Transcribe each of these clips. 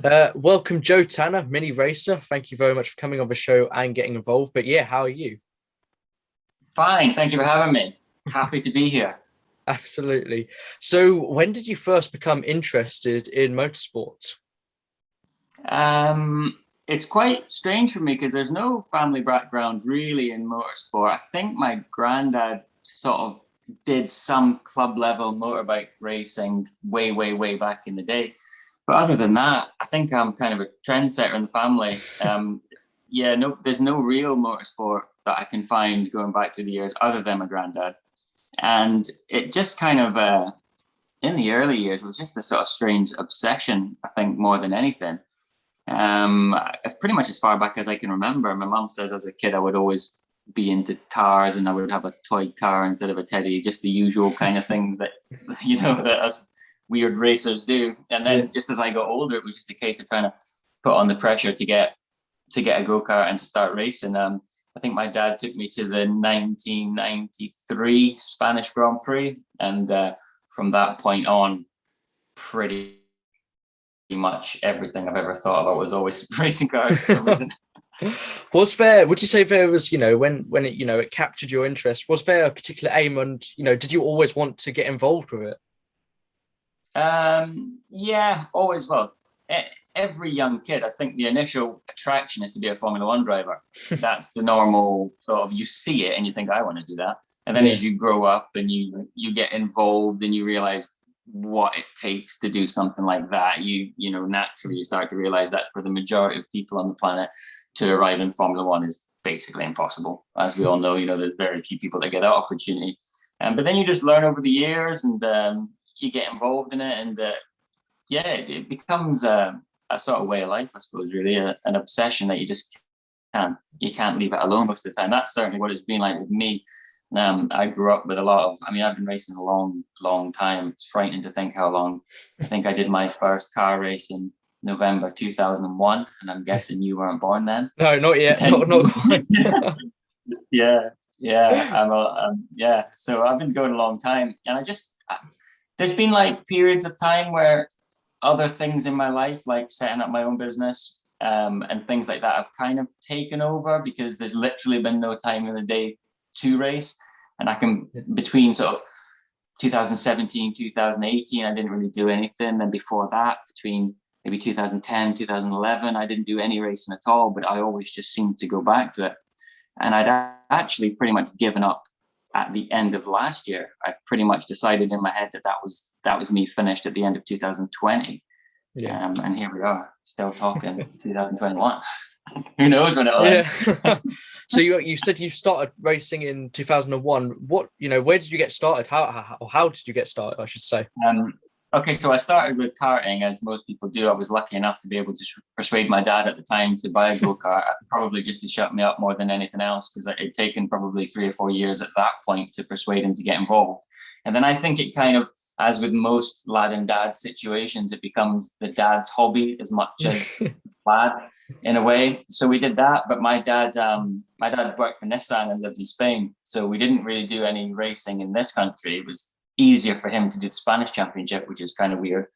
Welcome, Joe Tanner, mini racer. Thank you very much for coming on the show and getting involved. But yeah, how are you? Fine, thank you for having me. Happy to be here. Absolutely. So, when did you first become interested in motorsport? It's quite strange for me because there's no family background really in motorsport. I think my granddad sort of did some club level motorbike racing way back in the day. But other than that, I think I'm kind of a trendsetter in the family. Yeah, no, there's no real motorsport that I can find going back through the years other than my granddad. And it just kind of, in the early years, was just a sort of strange obsession, I think, more than anything. Pretty much as far back as I can remember. My mum says as a kid, I would always be into cars and I would have a toy car instead of a teddy, just the usual kind of things that, that us weird racers do. And Yeah. then just as I got older, it was just a case of trying to put on the pressure to get a go-kart and to start racing. I think my dad took me to the 1993 Spanish Grand Prix, and from that point on, pretty much everything I've ever thought about was always racing cars for some reason. Was there, would you say there was, when it, it captured your interest, was there a particular aim and, did you always want to get involved with it? Yeah, always. Well, every young kid, I think the initial attraction is to be a Formula One driver. That's the normal sort of, you see it and you think, I want to do that. And then Yeah. as you grow up and you get involved and you realize what it takes to do something like that, naturally you start to realize that for the majority of people on the planet to arrive in Formula One is basically impossible. As we all know, there's very few people that get that opportunity. But then you just learn over the years and you get involved in it, and yeah, it becomes a sort of way of life, I suppose. Really, an obsession that you can't leave it alone most of the time. That's certainly what it's been like with me. I grew up with a lot of. I mean, I've been racing a long time. It's frightening to think how long. I think I did my first car race in November 2001, and I'm guessing you weren't born then. No, not yet. Not quite. Yeah, yeah, yeah. So I've been going a long time, and there's been like periods of time where other things in my life, like setting up my own business, and things like that, have kind of taken over because there's literally been no time in the day to race. And I can, between sort of 2017, 2018, I didn't really do anything. And before that, between maybe 2010, 2011, I didn't do any racing at all, but I always just seemed to go back to it. And actually pretty much given up at the end of last year. I pretty much decided in my head that was me finished at the end of 2020. Yeah. And here we are, still talking 2021. Who knows when it'll end? Yeah. So you said you started racing in 2001. What, where did you get started? How did you get started, I should say? Okay, so I started with karting, as most people do. I was lucky enough to be able to persuade my dad at the time to buy a go-kart, probably just to shut me up more than anything else, because it'd taken probably 3 or 4 years at that point to persuade him to get involved. And then I think it kind of, as with most lad and dad situations, it becomes the dad's hobby as much as lad in a way. So we did that, but my dad worked for Nissan and lived in Spain, so we didn't really do any racing in this country. It was easier for him to do the Spanish Championship, which is kind of weird.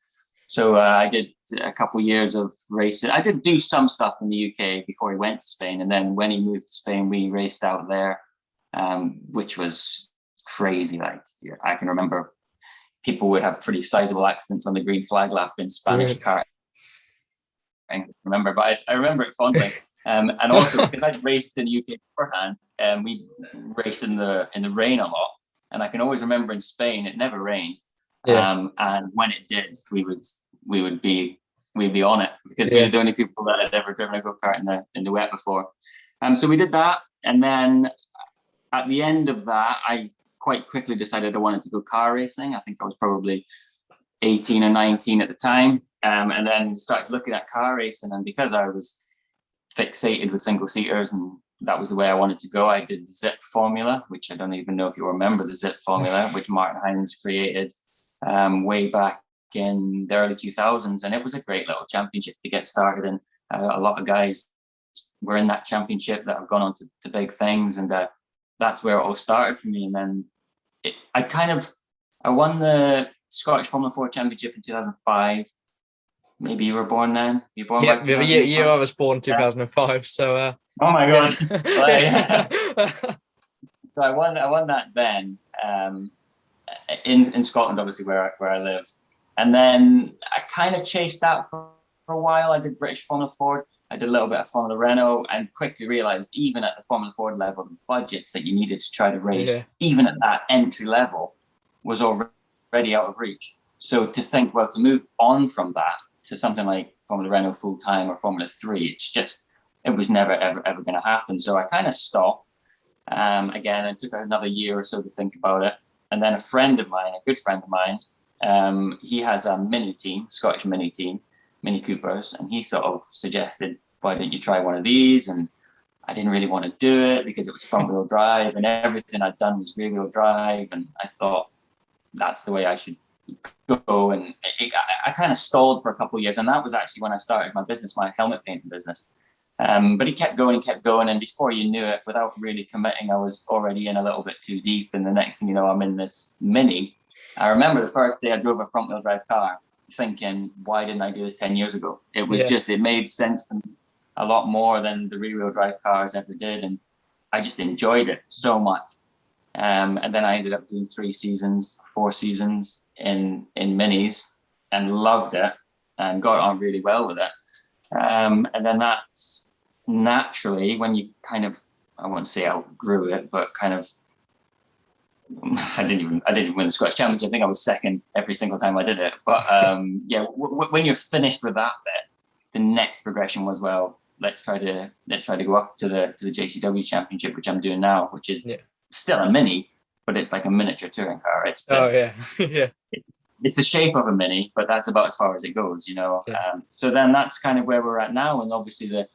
So I did a couple of years of racing. I did do some stuff in the UK before he went to Spain, and then when he moved to Spain, we raced out there, which was crazy. Like, I can remember people would have pretty sizable accidents on the green flag lap in Spanish Really? karting. I remember it fondly. And also because I'd raced in the UK beforehand, we raced in the rain a lot. And I can always remember in Spain, it never rained. Yeah. And when it did, we'd be on it because we were Yeah. the only people that had ever driven a go-kart in the wet before. So we did that. And then at the end of that, I quite quickly decided I wanted to go car racing. I think I was probably 18 or 19 at the time. And then started looking at car racing. And because I was fixated with single seaters and that was the way I wanted to go, I did the Zip formula, which I don't even know if you remember the Zip formula, which Martin Hines created way back in the early 2000s. And it was a great little championship to get started. And a lot of guys were in that championship that have gone on to big things. And that's where it all started for me. And then I won the Scottish Formula 4 Championship in 2005. maybe you were born then. You were born by Yep, yeah, 2005? I was born Yeah. 2005, so Oh my yeah. God. Well, yeah. So I won that then, in Scotland, obviously where I live, and then I kind of chased that for a while. I did British Formula Ford, I did a little bit of Formula Renault, and quickly realized even at the Formula Ford level, the budgets that you needed to try to race, Yeah. even at that entry level, was already out of reach. So to think, well, to move on from that to something like Formula Renault full time or Formula 3, it was never ever going to happen. So I kind of stopped. Again, it took another year or so to think about it. And then a friend of mine, a good friend of mine, he has a mini team, Scottish mini team, Mini Coopers, and he sort of suggested, why don't you try one of these? And I didn't really want to do it because it was front wheel drive and everything I'd done was rear wheel drive. And I thought that's the way I should go. And I kind of stalled for a couple of years. And that was actually when I started my business, my helmet painting business. But he kept going and kept going. And before you knew it, without really committing, I was already in a little bit too deep. And the next thing you know, I'm in this mini. I remember the first day I drove a front wheel drive car thinking, why didn't I do this 10 years ago? It was it made sense to me a lot more than the rear wheel drive cars ever did. And I just enjoyed it so much. And then I ended up doing 4 seasons in minis and loved it and got on really well with it. And then that's naturally when you kind of, I won't say outgrew it, but kind of, I didn't even win the Scottish Championship. I think I was second every single time I did it. But yeah, when you're finished with that bit, the next progression was, well, let's try to go up to the JCW Championship, which I'm doing now, which is still a mini, but it's like a miniature touring car. It's yeah. It's the shape of a mini, but that's about as far as it goes, you know. Yeah. So then that's kind of where we're at now, and obviously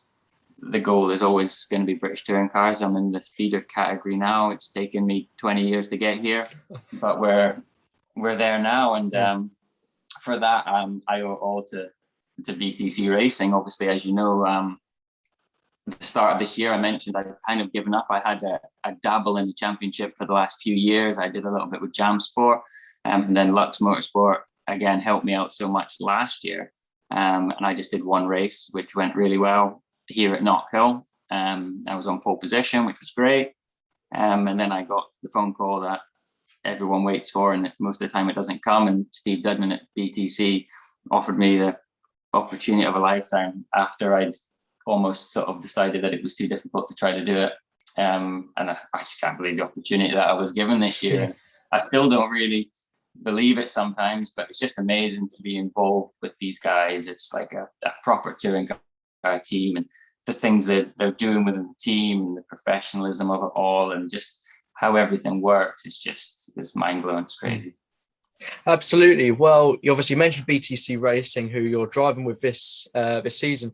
the goal is always going to be British touring cars. I'm in the feeder category now. It's taken me 20 years to get here, but we're there now, and for that I owe all to BTC Racing. Obviously, as you know, at the start of this year, I mentioned I'd kind of given up. I had a dabble in the championship for the last few years. I did a little bit with Jam Sport. And then Lux Motorsport, again, helped me out so much last year. And I just did one race, which went really well here at Knockhill. I was on pole position, which was great. And then I got the phone call that everyone waits for, and most of the time it doesn't come. And Steve Dudman at BTC offered me the opportunity of a lifetime after I'd almost sort of decided that it was too difficult to try to do it. And I just can't believe the opportunity that I was given this year. Yeah. I still don't really believe it sometimes, but it's just amazing to be involved with these guys. It's like a proper touring car team, and the things that they're doing within the team and the professionalism of it all, and just how everything works. It's mind-blowing. It's crazy. Absolutely. Well, you obviously mentioned BTC Racing, who you're driving with this season.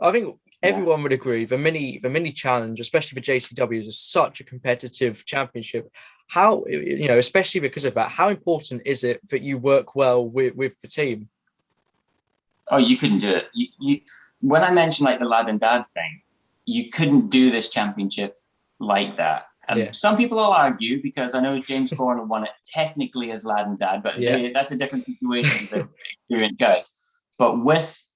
I think everyone would agree the mini challenge, especially for JCW, is such a competitive championship. How, especially because of that, how important is it that you work well with the team? Oh, you couldn't do it. You when I mentioned like the lad and dad thing, you couldn't do this championship like that. And some people will argue, because I know James Corner won it technically as lad and dad, but that's a different situation for experienced guys. But with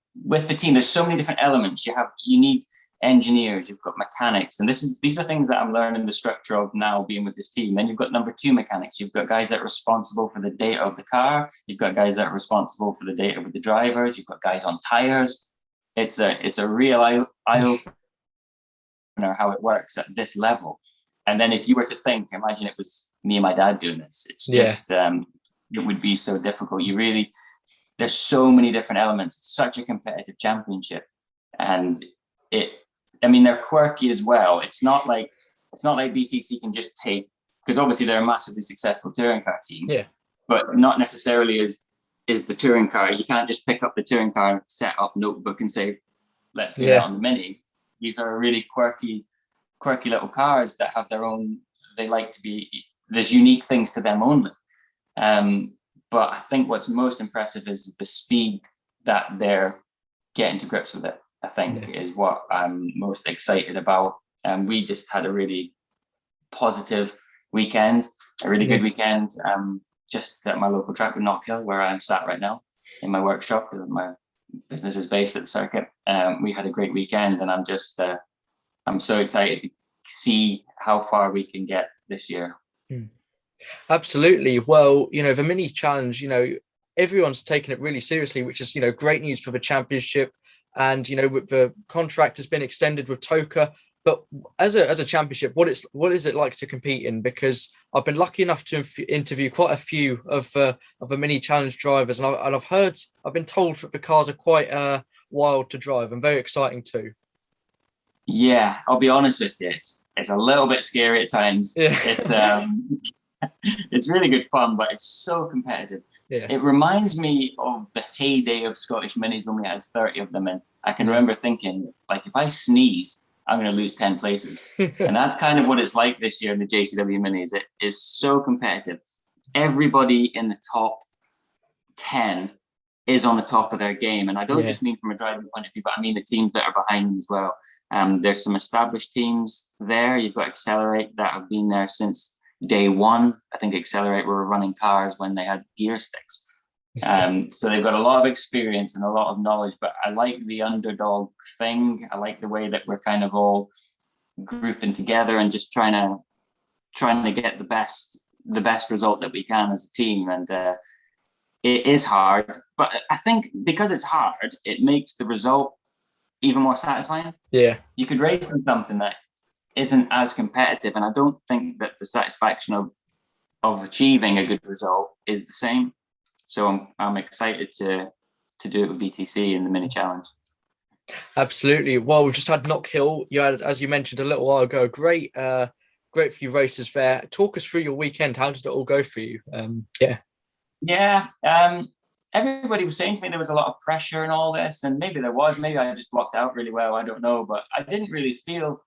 the team, there's so many different elements. You need engineers, you've got mechanics, and these are things that I'm learning the structure of now, being with this team. Then you've got number 2 mechanics. You've got guys that are responsible for the data of the car. You've got guys that are responsible for the data with the drivers. You've got guys on tires. It's a real eye opener how it works at this level. And then if you were to imagine it was me and my dad doing this. It's just it would be so difficult. There's so many different elements. It's such a competitive championship, and they're quirky as well. It's not like BTC can just take, because obviously they're a massively successful touring car team, but not necessarily is the touring car. You can't just pick up the touring car, set up notebook and say, let's do that on the mini. These are really quirky little cars that have their own, there's unique things to them only. But I think what's most impressive is the speed that they're getting to grips with it, I think, is what I'm most excited about. And we just had a really positive weekend, a really good weekend, just at my local track with Knockhill, where I'm sat right now in my workshop, because my business is based at the circuit. We had a great weekend, and I'm so excited to see how far we can get this year. Absolutely. Well, the mini challenge, everyone's taken it really seriously, which is, great news for the championship. And, with the contract has been extended with Toka. But as a championship, what is it like to compete in? Because I've been lucky enough to interview quite a few of the mini challenge drivers, and I've been told that the cars are quite wild to drive and very exciting too. Yeah, I'll be honest with you, it's a little bit scary at times. Yeah. It's really good fun, but it's so competitive. Yeah. It reminds me of the heyday of Scottish Minis when we had 30 of them, and I can remember thinking, like, if I sneeze, I'm going to lose 10 places. And that's kind of what it's like this year in the JCW Minis. It is so competitive. Everybody in the top 10 is on the top of their game. And I don't just mean from a driving point of view, but I mean the teams that are behind them as well. There's some established teams there. You've got Accelerate that have been there since day one. I think Accelerate were running cars when they had gear sticks. So they've got a lot of experience and a lot of knowledge, but I like the underdog thing. I like the way that we're kind of all grouping together and just trying to get the best result that we can as a team. And it is hard, but I think because it's hard, it makes the result even more satisfying. Yeah. You could race in something that isn't as competitive, and I don't think that the satisfaction of achieving a good result is the same. So I'm excited to do it with BTC in the mini challenge. Absolutely. Well, we've just had Knock Hill. You had, as you mentioned a little while ago, great few races there. Talk us through your weekend. How did it all go for you? Everybody was saying to me there was a lot of pressure and all this, and maybe there was. Maybe I just blocked out really well. I don't know, but I didn't really feel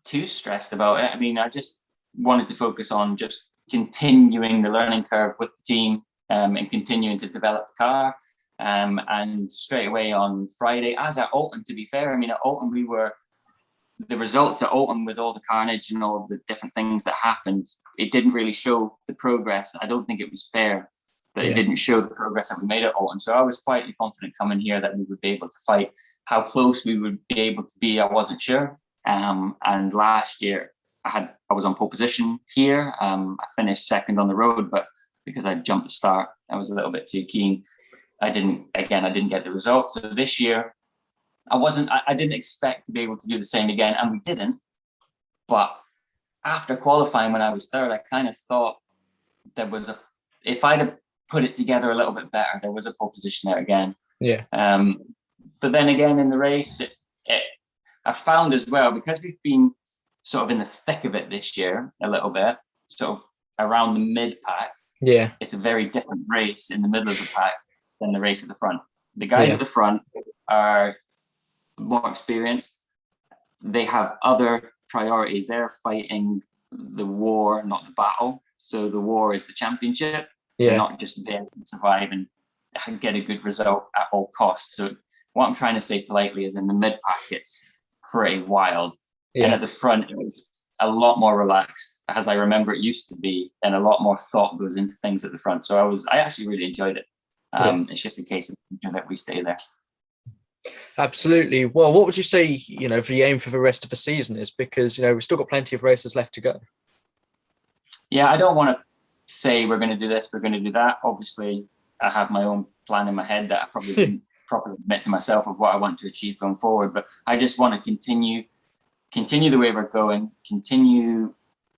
too stressed about it. I mean, I just wanted to focus on just continuing the learning curve with the team and continuing to develop the car. And straight away on Friday, as at Alton, to be fair, I mean, at Alton, the results at Alton with all the carnage and all the different things that happened, it didn't really show the progress. I don't think it was fair that it didn't show the progress that we made at Alton. So I was quietly confident coming here that we would be able to fight. How close we would be able to be, I wasn't sure. And last year, I was on pole position here. I finished second on the road, but because I jumped the start, I was a little bit too keen. I didn't get the result. So this year, I didn't expect to be able to do the same again, and we didn't. But after qualifying when I was third, I kind of thought if I'd have put it together a little bit better, there was a pole position there again. Yeah. But then again in the race, I found as well, because we've been sort of in the thick of it this year a little bit, sort of around the mid pack. Yeah. It's a very different race in the middle of the pack than the race at the front. The guys at the front are more experienced. They have other priorities. They're fighting the war, not the battle. So the war is the championship. They're not just there to survive and get a good result at all costs. So what I'm trying to say politely is in the mid pack, it's pretty wild. Yeah. And at the front, it was a lot more relaxed, as I remember it used to be, and a lot more thought goes into things at the front. So I actually really enjoyed it. It's just a case of that we stay there. Absolutely. Well, what would you say, the aim for the rest of the season is? Because, we've still got plenty of races left to go. Yeah, I don't want to say we're going to do this, we're going to do that. Obviously, I have my own plan in my head that I probably didn't properly admit to myself of what I want to achieve going forward. But I just want to continue the way we're going, continue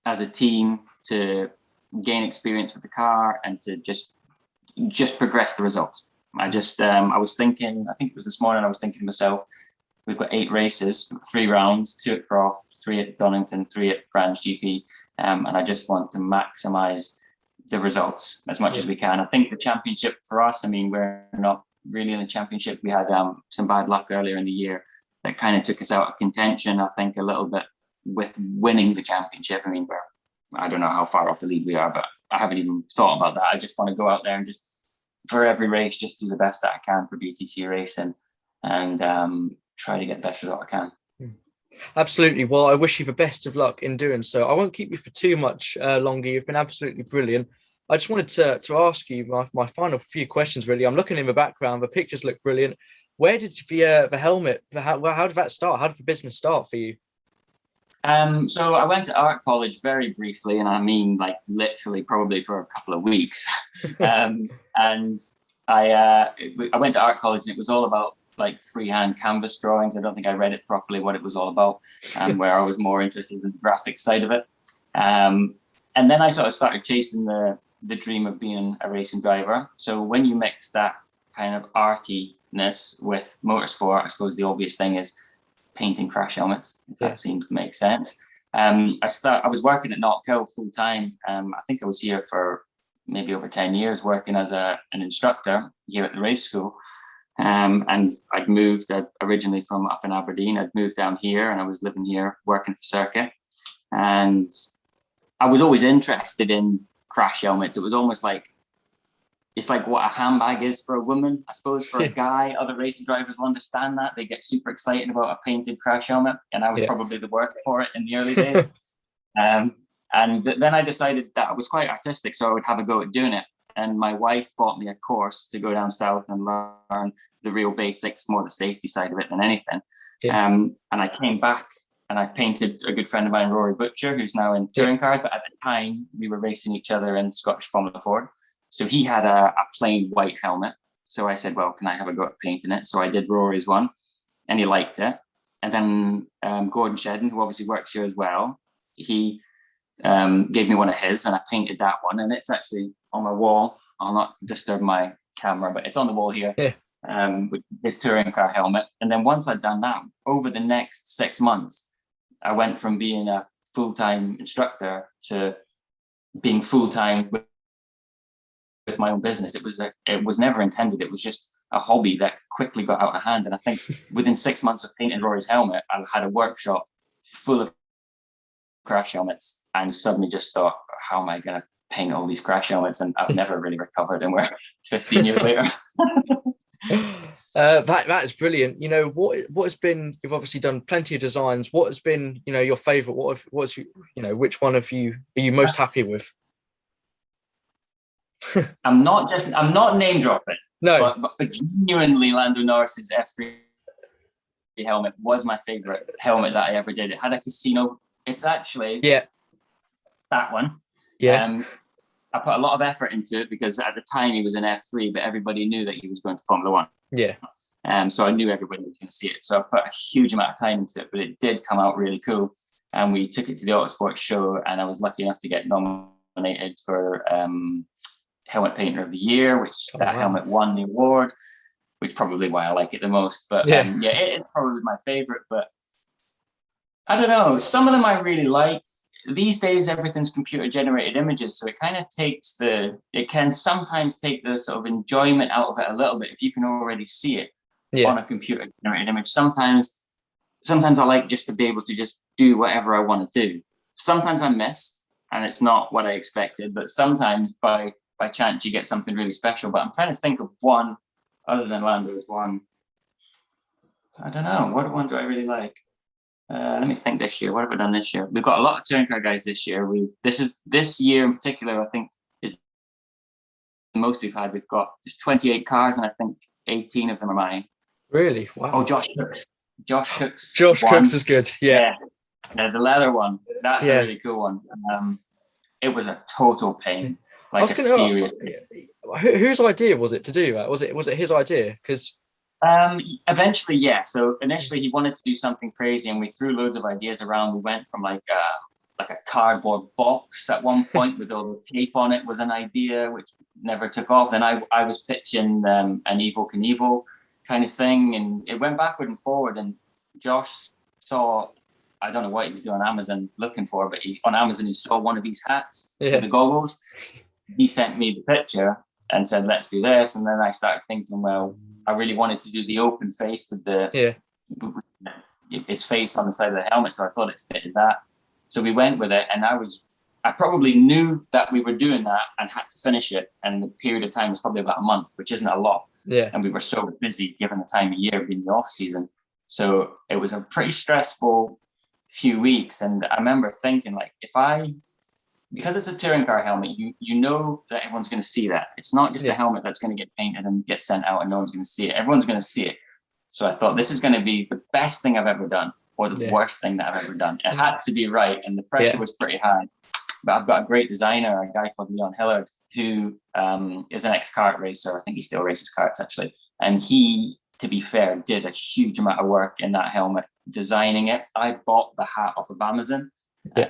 as a team to gain experience with the car and to just progress the results. I was thinking, I think it was this morning, I was thinking to myself, we've got 8 races, 3 rounds, 2 at Croft, 3 at Donington, 3 at Brands GP. And I just want to maximise the results as much as we can. I think the championship for us, I mean, we're not really in the championship. We had some bad luck earlier in the year that kind of took us out of contention, I think, a little bit with winning the championship. I mean, I don't know how far off the lead we are, but I haven't even thought about that. I just want to go out there and just, for every race, just do the best that I can for BTC racing and try to get the best result I can. Absolutely. Well, I wish you the best of luck in doing so. I won't keep you for too much longer. You've been absolutely brilliant. I just wanted to ask you my final few questions. Really, I'm looking in the background. The pictures look brilliant. Where did the helmet? How did that start? How did the business start for you? So I went to art college very briefly, and I mean like literally probably for a couple of weeks. And I went to art college, and it was all about like freehand canvas drawings. I don't think I read it properly what it was all about, where I was more interested in the graphic side of it. And then I sort of started chasing the dream of being a racing driver. So when you mix that kind of artiness with motorsport, I suppose the obvious thing is painting crash helmets, if that seems to make sense. I was working at Knockhill full time. I think I was here for maybe over 10 years working as an instructor here at the race school. And I'd moved originally from up in Aberdeen. I'd moved down here and I was living here working the circuit. And I was always interested in crash helmets. It was almost like, it's like what a handbag is for a woman, I suppose. For a guy, other racing drivers will understand that. They get super excited about a painted crash helmet, and I was probably the worst for it in the early days. And then I decided that I was quite artistic, so I would have a go at doing it. And my wife bought me a course to go down south and learn the real basics, more the safety side of it than anything. And I came back and I painted a good friend of mine, Rory Butcher, who's now in touring cars, but at the time we were racing each other in Scottish Formula Ford. So he had a plain white helmet. So I said, well, can I have a go at painting it? So I did Rory's one and he liked it. And then Gordon Shedden, who obviously works here as well, he gave me one of his and I painted that one. And it's actually on my wall. I'll not disturb my camera, but it's on the wall here with his touring car helmet. And then once I'd done that, over the next 6 months, I went from being a full-time instructor to being full-time with my own business. It was never intended. It was just a hobby that quickly got out of hand. And I think within 6 months of painting Rory's helmet, I had a workshop full of crash helmets and suddenly just thought, how am I going to paint all these crash helmets? And I've never really recovered. And we're 15 years later. That is brilliant. You know, what has been, you've obviously done plenty of designs. What has been, you know, your favorite? What's you know, which one of you are you most happy with? I'm not name dropping. No, but genuinely, Lando Norris's F3 helmet was my favorite helmet that I ever did. It had a casino. It's actually that one. I put a lot of effort into it because at the time he was in F3, but everybody knew that he was going to Formula One. So I knew everybody was going to see it. So I put a huge amount of time into it, but it did come out really cool. And we took it to the Autosport show, and I was lucky enough to get nominated for Helmet Painter of the Year, which helmet won the award, which is probably why I like it the most. But it is probably my favorite. But I don't know, some of them I really like. These days, everything's computer generated images, so it kind of it can sometimes take the sort of enjoyment out of it a little bit if you can already see it on a computer generated image. Sometimes I like just to be able to just do whatever I want to do. Sometimes I miss and it's not what I expected, but sometimes by chance you get something really special. But I'm trying to think of one other than Lando's one. I don't know, what one do I really like? Let me think this year. What have I done this year? We've got a lot of touring car guys this year. This year in particular, I think is the most we've had. There's 28 cars, and I think 18 of them are mine. Really? Wow. Oh, Josh Cooks. Josh Cooks is good. Yeah. The leather one. That's a really cool one. It was a total pain. Like a serious pain. Whose idea was it to do that? Was it his idea? Because eventually, yeah. So initially he wanted to do something crazy and we threw loads of ideas around. We went from like a cardboard box at one point with all the tape on it was an idea, which never took off. Then I was pitching an Evel Knievel kind of thing, and it went backward and forward. And Josh saw, I don't know what he was doing on Amazon looking for, but on Amazon he saw one of these hats with the goggles. He sent me the picture and said, let's do this. And then I started thinking, well, I really wanted to do the open face with his face on the side of the helmet. So I thought it fitted that. So we went with it. And I probably knew that we were doing that and had to finish it. And the period of time was probably about a month, which isn't a lot. And we were so busy given the time of year being the off season. So it was a pretty stressful few weeks. And I remember thinking, like, if I because it's a touring car helmet, you know that everyone's going to see that. It's not just a Yeah. helmet that's going to get painted and get sent out and no one's going to see it. Everyone's going to see it. So I thought this is going to be the best thing I've ever done, or the worst thing that I've ever done. It had to be right, and the pressure was pretty high. But I've got a great designer, a guy called Leon Hillard, who is an ex-kart racer. I think he still races karts, actually. And he, to be fair, did a huge amount of work in that helmet, designing it. I bought the hat off of Amazon,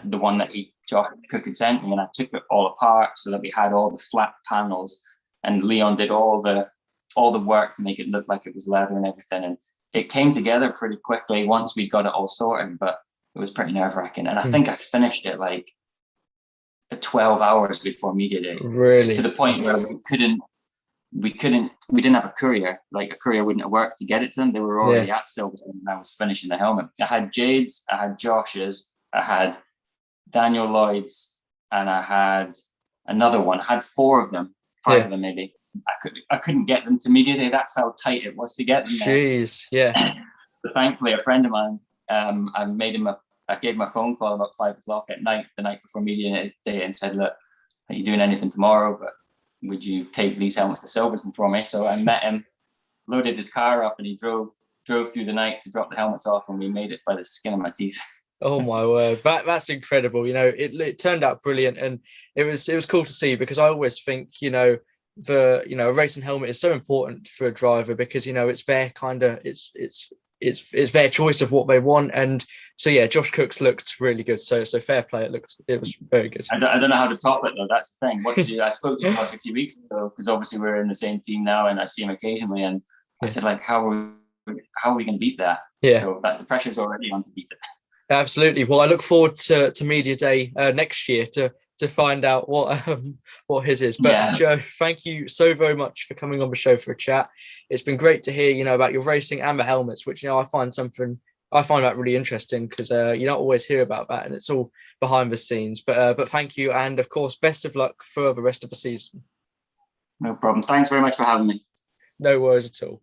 the one that Josh Cook had sent me, and I took it all apart so that we had all the flat panels. And Leon did all the work to make it look like it was leather and everything. And it came together pretty quickly once we got it all sorted, but it was pretty nerve-wracking. And I think I finished it like 12 hours before media day. Really? To the point where we didn't have a courier. Like, a courier wouldn't have worked to get it to them. They were already at Silverstone when I was finishing the helmet. I had Jade's, I had Josh's, I had Daniel Lloyd's, and I had another one. I had five of them maybe. I couldn't get them to media day. That's how tight it was to get them there. Jeez, yeah. But thankfully, a friend of mine, I gave him a phone call about 5 o'clock at night, the night before media day, and said, "Look, are you doing anything tomorrow? But would you take these helmets to Silverstone for me?" So I met him, loaded his car up, and he drove through the night to drop the helmets off, and we made it by the skin of my teeth. Oh my word, that's incredible. It turned out brilliant, and it was cool to see, because I always think, a racing helmet is so important for a driver, because it's their it's their choice of what they want. And so Josh Cook's looked really good. So fair play. It was very good. I don't know how to top it though. That's the thing. What to do? I spoke to Josh a few weeks ago, because obviously we're in the same team now, and I see him occasionally. And I said, like, how are we going to beat that? Yeah. So that the pressure's already on to beat it. Absolutely. Well, I look forward to media day next year to find out what his is. But Joe, thank you so very much for coming on the show for a chat. It's been great to hear, about your racing and the helmets, which I find that really interesting, because you don't always hear about that, and it's all behind the scenes. But thank you, and of course, best of luck for the rest of the season. No problem. Thanks very much for having me. No worries at all.